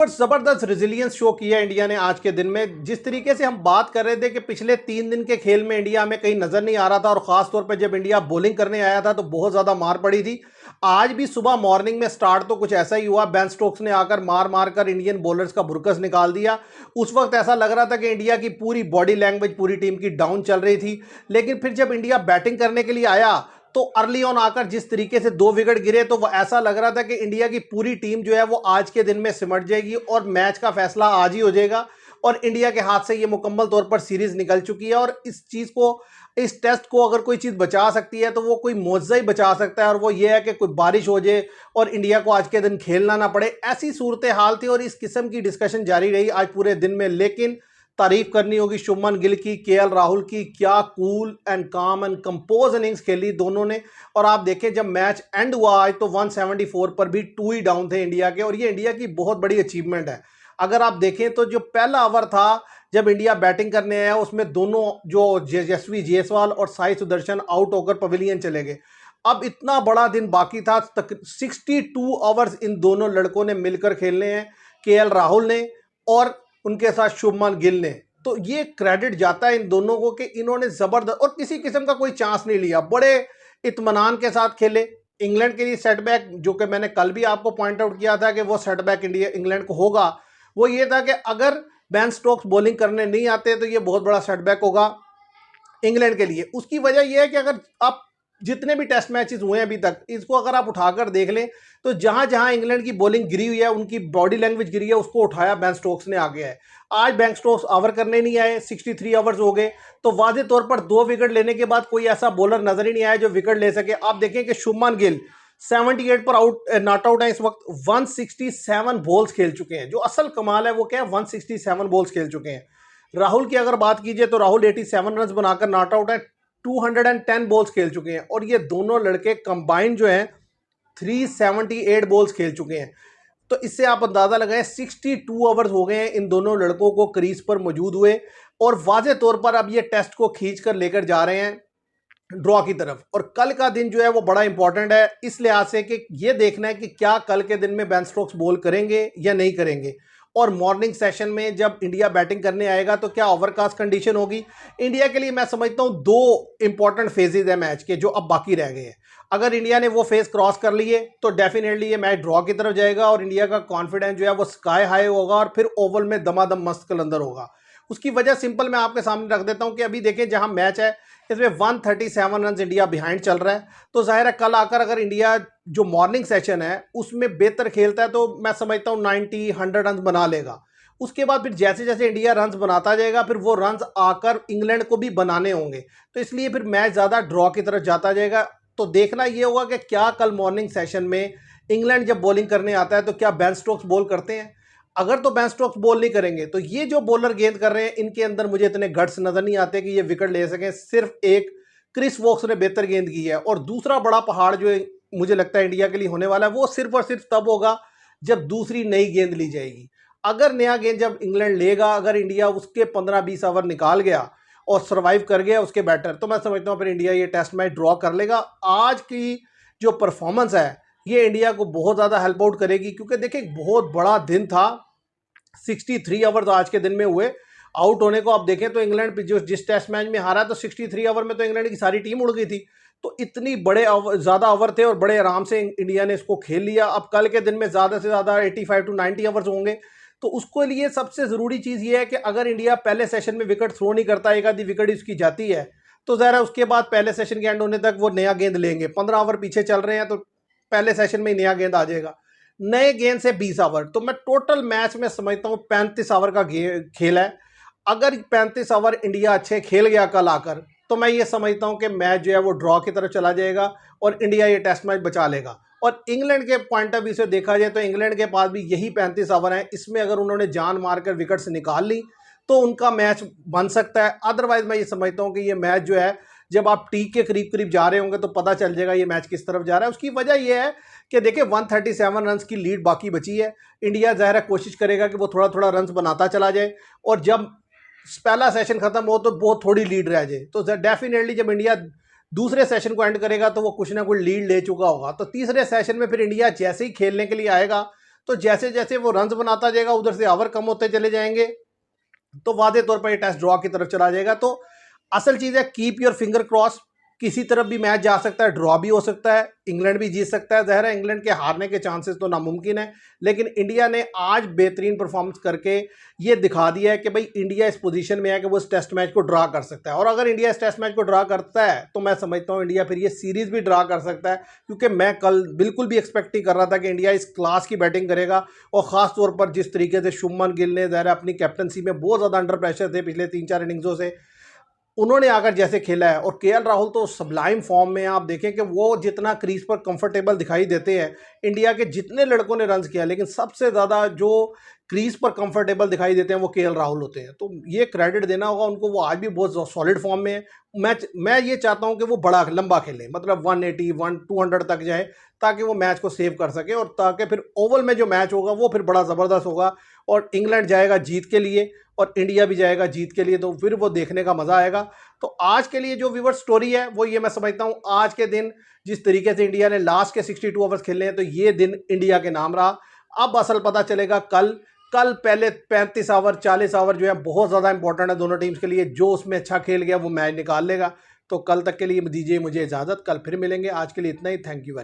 और जबरदस्त resilience show किया इंडिया ने आज के दिन में। जिस तरीके से हम बात कर रहे थे कि पिछले 3 दिन के खेल में इंडिया में कहीं नजर नहीं आ रहा था, और खास तौर पे जब इंडिया बॉलिंग करने आया था तो बहुत ज्यादा मार पड़ी थी। आज भी सुबह मॉर्निंग में स्टार्ट तो कुछ ऐसा ही हुआ। बेन स्टोक्स ने आकर मार मार कर इंडियन बॉलर्स का बुरकस निकाल दिया। उस वक्त ऐसा लग रहा था कि इंडिया की पूरी बॉडी लैंग्वेज पूरी टीम की डाउन चल रही थी। लेकिन फिर जब इंडिया बैटिंग करने के लिए आया तो अर्ली ऑन आकर जिस तरीके से 2 विकेट गिरे तो ऐसा लग रहा था कि इंडिया की पूरी टीम जो है वो आज के दिन में सिमट जाएगी और मैच का फैसला आज ही हो जाएगा, और इंडिया के हाथ से ये मुकम्मल तौर पर सीरीज निकल चुकी है। और इस चीज को, इस टेस्ट को अगर कोई चीज बचा सकती है तो वो कोई मुआवजा ही बचा सकता है, और वो ये है कि कोई बारिश हो जाए और इंडिया को आज के दिन खेलना ना पड़े। ऐसी सूरत हाल थी और इस किस्म की डिस्कशन जारी रही आज पूरे दिन में। लेकिन तारीफ करनी होगी शुभमन गिल की, केएल राहुल की। क्या कूल एंड काम एंड कंपोज इनिंग्स खेली दोनों ने। और आप देखें जब मैच एंड हुआ आज तो 174 पर भी 2 ही डाउन थे इंडिया के, और ये इंडिया की बहुत बड़ी अचीवमेंट है। अगर आप देखें तो जो पहला ओवर था जब इंडिया बैटिंग करने आया उसमें दोनों जो यशस्वी जायसवाल और साई सुदर्शन आउट होकर पवेलियन चले गए। अब इतना बड़ा दिन बाकी था, 62 ओवर्स इन दोनों लड़कों ने मिलकर खेलने हैं, केएल राहुल ने और उनके साथ शुभमन गिल ने। तो ये क्रेडिट जाता है इन दोनों को कि इन्होंने जबरदस्त और किसी किस्म का कोई चांस नहीं लिया, बड़े इत्मीनान के साथ खेले। इंग्लैंड के लिए सेटबैक, जो कि मैंने कल भी आपको पॉइंट आउट किया था कि वो सेटबैक इंग्लैंड को होगा, वो ये था कि अगर बेन स्टोक्स बॉलिंग करने नहीं आते तो ये बहुत बड़ा सेटबैक होगा इंग्लैंड के लिए। उसकी वजह यह है कि अगर आप जितने भी टेस्ट मैचेस हुए हैं अभी तक, इसको अगर आप उठाकर देख लें तो जहां जहां इंग्लैंड की बॉलिंग गिरी हुई है, उनकी बॉडी लैंग्वेज गिरी है, उसको उठाया बेन स्टोक्स ने आगे है। आज बेन स्टोक्स ओवर करने नहीं आए, 63 ओवर्स हो गए, तो वाजे तौर पर 2 विकेट लेने के बाद कोई ऐसा बॉलर नजर ही नहीं आया जो विकेट ले सके। आप देखें कि शुभमन गिल 78 पर नॉट आउट है इस वक्त। 167 बॉल्स खेल चुके हैं। जो असल कमाल है वो क्या है, 167 बॉल्स खेल चुके हैं। राहुल की अगर बात कीजिए तो राहुल 87 रन बनाकर नॉट आउट है, 210 बॉल्स खेल चुके हैं, और ये दोनों लड़के कंबाइंड जो हैं 378 बॉल्स खेल चुके हैं। तो इससे आप अंदाजा लगाएं 62 ओवर्स हो गए हैं इन दोनों लड़कों को क्रीज पर मौजूद हुए, और वाजे तौर पर अब ये टेस्ट को खींच कर लेकर जा रहे हैं ड्रॉ की तरफ। और कल का दिन जो है वो बड़ा इंपॉर्टेंट है इस लिहाज से कि ये देखना है कि क्या कल के दिन में बेन स्टोक्स बॉल करेंगे या नहीं करेंगे। और मॉर्निंग सेशन में जब इंडिया बैटिंग करने आएगा तो क्या ओवरकास्ट कंडीशन होगी इंडिया के लिए। मैं समझता हूं 2 इंपॉर्टेंट फेजेज है मैच के जो अब बाकी रह गए हैं। अगर इंडिया ने वो फेज क्रॉस कर लिए तो डेफिनेटली ये मैच ड्रॉ की तरफ जाएगा और इंडिया का कॉन्फिडेंस जो है वो स्काई हाई होगा, और फिर ओवल में दमादम मस्त कलंदर होगा। उसकी वजह सिंपल मैं आपके सामने रख देता हूं कि अभी देखें जहां मैच है इसमें 137 रन इंडिया बिहाइंड चल रहा है। तो जाहिर है कल आकर अगर इंडिया जो मॉर्निंग सेशन है उसमें बेहतर खेलता है तो मैं समझता हूं 90-100 रन बना लेगा। उसके बाद फिर जैसे जैसे इंडिया रन बनाता जाएगा फिर वो रन आकर इंग्लैंड को भी बनाने होंगे, तो इसलिए फिर मैच ज़्यादा ड्रॉ की तरफ जाता जाएगा। तो देखना ये होगा कि क्या कल मॉर्निंग सेशन में इंग्लैंड जब बॉलिंग करने आता है तो क्या बेन स्टोक्स बॉल करते हैं। अगर तो बेन स्टोक्स बॉल नहीं करेंगे तो ये जो बॉलर गेंद कर रहे हैं इनके अंदर मुझे इतने गट्स नजर नहीं आते कि ये विकेट ले सकें। सिर्फ एक क्रिस वोक्स ने बेहतर गेंद की है, और दूसरा बड़ा पहाड़ जो मुझे लगता है इंडिया के लिए होने वाला है वो सिर्फ और सिर्फ तब होगा जब दूसरी नई गेंद ली जाएगी। अगर नया गेंद जब इंग्लैंड लेगा, अगर इंडिया उसके 15-20 ओवर निकाल गया और सर्वाइव कर गया उसके बैटर, तो मैं समझता हूँ फिर इंडिया ये टेस्ट मैच ड्रॉ कर लेगा। आज की जो परफॉर्मेंस है ये इंडिया को बहुत ज़्यादा हेल्प आउट करेगी, क्योंकि देखिए बहुत बड़ा दिन था। 63 ओवर तो आज के दिन में हुए। आउट होने को आप देखें तो इंग्लैंड जो जिस टेस्ट मैच में हारा तो 63 ओवर में तो इंग्लैंड की सारी टीम उड़ गई थी। तो इतनी बड़े ज़्यादा ओवर थे और बड़े आराम से इंडिया ने इसको खेल लिया। अब कल के दिन में ज़्यादा से ज़्यादा 85-90 ओवर्स होंगे, तो उसके लिए सबसे ज़रूरी चीज़ ये है कि अगर इंडिया पहले सेशन में विकेट थ्रो नहीं करता, एक आधी विकेट उसकी जाती है, तो ज़रा उसके बाद पहले सेशन के एंड होने तक वो नया गेंद लेंगे। 15 ओवर पीछे चल रहे हैं तो पहले सेशन में ही नया गेंद आ जाएगा। नए गेंद से 20 ओवर, तो मैं टोटल मैच में समझता हूँ 35 ओवर का खेल है। अगर 35 ओवर इंडिया अच्छे खेल गया कल आकर, तो मैं ये समझता हूँ कि मैच जो है वो ड्रॉ की तरफ चला जाएगा और इंडिया ये टेस्ट मैच बचा लेगा। और इंग्लैंड के पॉइंट ऑफ व्यू से देखा जाए तो इंग्लैंड के पास भी यही 35 ओवर हैं। इसमें अगर उन्होंने जान मारकर विकेट्स निकाल ली तो उनका मैच बन सकता है। अदरवाइज मैं ये समझता हूँ कि ये मैच जो है जब आप टी के करीब करीब जा रहे होंगे तो पता चल जाएगा ये मैच किस तरफ जा रहा है। उसकी वजह यह है कि देखिए 137 रन की लीड बाकी बची है। इंडिया ज़ाहिर है कोशिश करेगा कि वो थोड़ा थोड़ा रन बनाता चला जाए, और जब पहला सेशन खत्म हो तो बहुत थोड़ी लीड रह जाए, तो डेफिनेटली जब इंडिया दूसरे सेशन को एंड करेगा तो वो कुछ ना कुछ लीड ले चुका होगा। तो तीसरे सेशन में फिर इंडिया जैसे ही खेलने के लिए आएगा तो जैसे जैसे वो रन्स बनाता जाएगा उधर से ओवर कम होते चले जाएंगे, तो वादे तौर पर ये टेस्ट ड्रॉ की तरफ चला जाएगा। तो असल चीज़ है कीप योर फिंगर क्रॉस, किसी तरफ भी मैच जा सकता है, ड्रॉ भी हो सकता है, इंग्लैंड भी जीत सकता है। ज़ाहिर है इंग्लैंड के हारने के चांसेस तो नामुमकिन है, लेकिन इंडिया ने आज बेहतरीन परफॉर्मेंस करके ये दिखा दिया है कि भाई इंडिया इस पोजीशन में है कि वो इस टेस्ट मैच को ड्रा कर सकता है। और अगर इंडिया इस टेस्ट मैच को ड्रा करता है तो मैं समझता हूँ इंडिया फिर ये सीरीज़ भी ड्रा कर सकता है, क्योंकि मैं कल बिल्कुल भी एक्सपेक्ट नहीं कर रहा था कि इंडिया इस क्लास की बैटिंग करेगा। और ख़ास तौर पर जिस तरीके से शुभमन गिल ने ज़ाहिर अपनी कैप्टनसी में बहुत ज़्यादा अंडर प्रेशर थे पिछले 3-4 इनिंग्सों से, उन्होंने आकर जैसे खेला है। और केएल राहुल तो सबलाइम फॉर्म में, आप देखें कि वो जितना क्रीज पर कंफर्टेबल दिखाई देते हैं, इंडिया के जितने लड़कों ने रन्स किया, लेकिन सबसे ज़्यादा जो क्रीज पर कंफर्टेबल दिखाई देते हैं वो केएल राहुल होते हैं। तो ये क्रेडिट देना होगा उनको, वो आज भी बहुत सॉलिड फॉर्म में है। मैं ये चाहता हूँ कि वो बड़ा लंबा खेले, मतलब 180 200 तक जाए, ताकि वो मैच को सेव कर सके, और ताकि फिर ओवल में जो मैच होगा वो फिर बड़ा ज़बरदस्त होगा। और इंग्लैंड जाएगा जीत के लिए और इंडिया भी जाएगा जीत के लिए, तो फिर वो देखने का मज़ा आएगा। तो आज के लिए जो व्यूअर स्टोरी है वो ये मैं समझता हूँ, आज के दिन जिस तरीके से इंडिया ने लास्ट के 62 ओवर्स खेले हैं, तो ये दिन इंडिया के नाम रहा। अब असल पता चलेगा कल पहले 35 ओवर 40 ओवर जो है बहुत ज़्यादा इंपॉर्टेंट है दोनों टीम्स के लिए। जो उसमें अच्छा खेल गया वो मैच निकाल लेगा। तो कल तक के लिए दीजिए मुझे इजाज़त, कल फिर मिलेंगे। आज के लिए इतना ही, थैंक यू वेरी